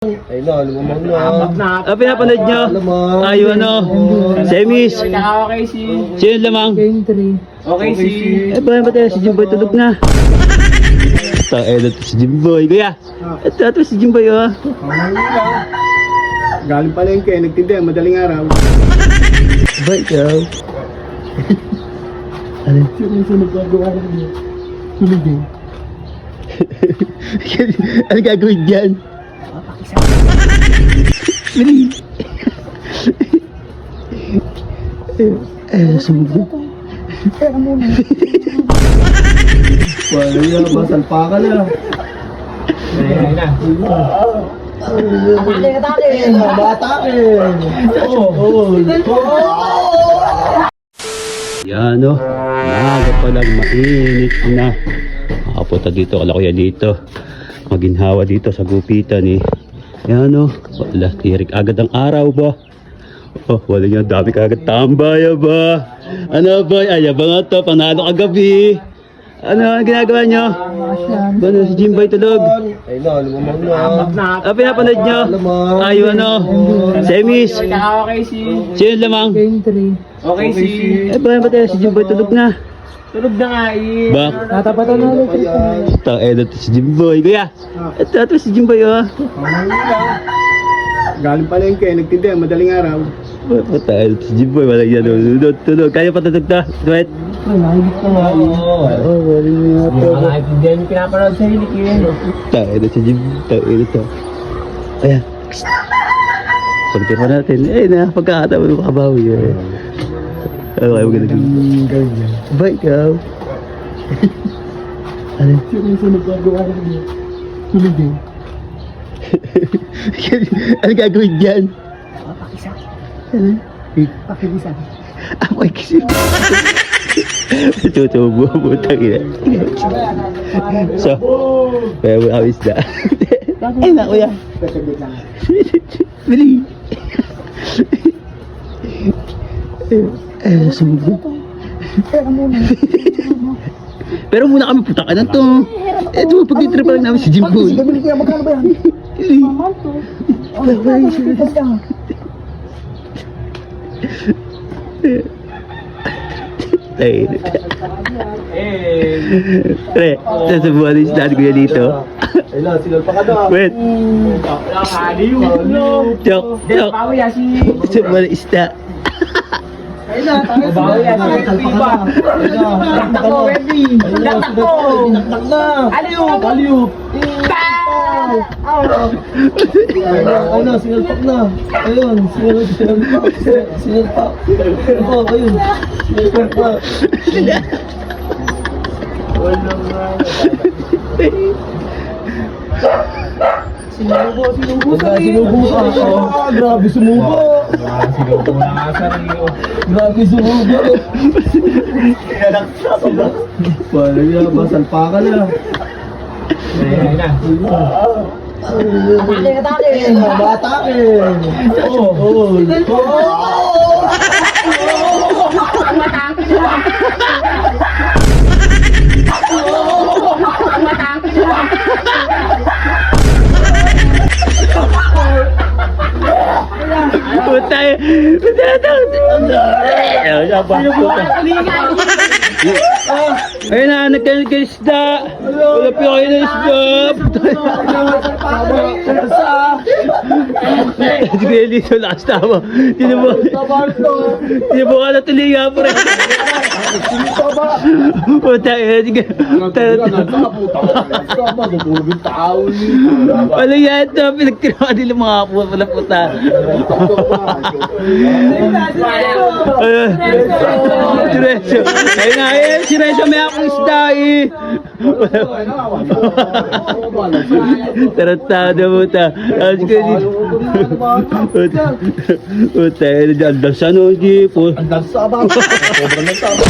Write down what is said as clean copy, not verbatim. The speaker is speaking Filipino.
Ay na, lumamang na. Pinapanood nyo? Ay, ano? Semis. Okay, si... Sino lamang? Okay, si... Ba tayo? Si Jimboy tulog na. Ito, ito si Jimboy. Kuya, ito si Jimboy, oh. Galing pala yung kayo, nagtindihan, madaling araw. Ba, ikaw? Ano? Sino nagagawa ng niya? Sunog din. Ano gagawin dyan? Bili! Sumubo. Pera muna. Wala yan, basal pa ka na. Ayun na. Atake! Atake! Oo! Yan, oh. Maaga pa lang, mainit na. Makapunta dito, kala ko yan dito. Maginhawa dito sa gupitan, eh. Yan, oh. Wala, tirik agad ang araw ba? Oh, wala niya, dami kagad tambay, ba? Ano ba? Ay, ba nga to, panalo kagabi. Ano ang ginagawa nyo? Ano, si Jimboy tulog? Ay na, lumamang na. Pinapanood nyo? Ay, ano? Semis. Okay, si... Sino lamang? Okay, si... Ba tayo? Si Jimboy tulog na. Tulog na nga, eh. Bak? Natapatan na ulit. Ito, ito si Jimboy. Kuya, ito si Jimboy, oh. Galing pala yung kayo, nagtindihan, madaling araw. Puta, ito si Jimboy. Wala yan, tulog. Kaya pa tutug na? Duet? Ay, nahigit na nga. Oo, wala niya Hindi ka nakaintindihan yung pinapanood sa hilik yun. ito si Jimboy. Ito. Ayan. Pagkita pa natin. Eh, na, pagkakataon mo kabawi. Okay, maganda. Ba, ikaw? Ano? Sino nagagawa ng niya? Sunog din. Ano gagawin dyan? Pakisa. Ano? Pakisa. Ako ay kisip. Tutubo, butang ina. So, kaya mo ang isda. Ay na, kuya. Bili. Sumubo. Pero muna kami, puta ka na to. Ito, pag-trip pa lang namin si Jimboy. Gabili kaya, magkano ba yan? Mamal to. Ay, pre, sasabuhan yung isda ko yan dito. Ay na, sinal pa ka na. Wait, Nakaliw. joke. Bawi yan, si... Sasabuhan yung isda. Ay na, tayo. Bawi yan, si... Iba. Naktak mo, Wendy. Naktak mo. Naktak na. Aliw. Aliw. Ay na, sinalpak na. Ayun, sinalpak. Sinalpak. Oo, ayun. Sinalpak na. Sinubo ka. Grabe sumubo. Sinubo na nga sa Rio. Grabe sumubo. Wala niya, basal pa ka na. Ayun na. Atake! Oo! Puta eh. Ayun na, nagkain kayo isda. Wala pa kayo ng isda. Sige, dito last tama. Tinubo ka na tuloy nga po rin. Puta eh. Sige. Wala yan ito. Pinagtirawa nila mga pula puta. Sireso. Ayun na eh. Sireso may akong isda eh. Tarantado puta. Sige dito. Puta eh. Ang dansa no. Ang dansa ba? Sobrang dansa ba?